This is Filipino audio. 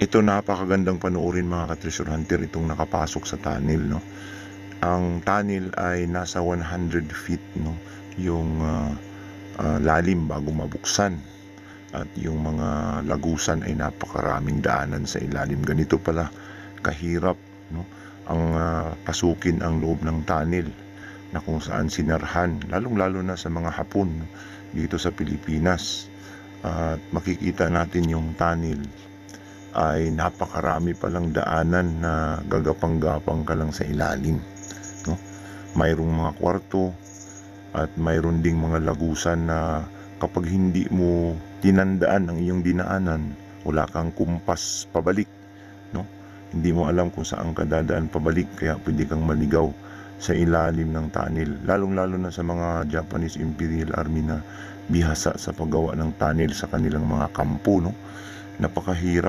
Ito napakagandang panoorin mga ka-treasure hunter, itong nakapasok sa tunnel, no? Ang tunnel ay nasa 100 feet, no? Yung lalim bago mabuksan. At yung mga lagusan ay napakaraming daanan sa ilalim. Ganito pala kahirap, no? Ang pasukin ang loob ng tunnel na kung saan sinarhan, lalong-lalo na sa mga Hapon, no? Dito sa Pilipinas. At makikita natin yung tunnel ay napakarami palang daanan na gagapang-gapang ka lang sa ilalim, no? Mayroong mga kwarto at mayroon ding mga lagusan na kapag hindi mo tinandaan ang iyong dinaanan, wala kang kumpas pabalik, no? Hindi mo alam kung saan ka dadaan pabalik, kaya pwede kang maligaw sa ilalim ng tunnel, lalong-lalo na sa mga Japanese Imperial Army na bihasa sa paggawa ng tunnel sa kanilang mga kampo, no? Napakahirap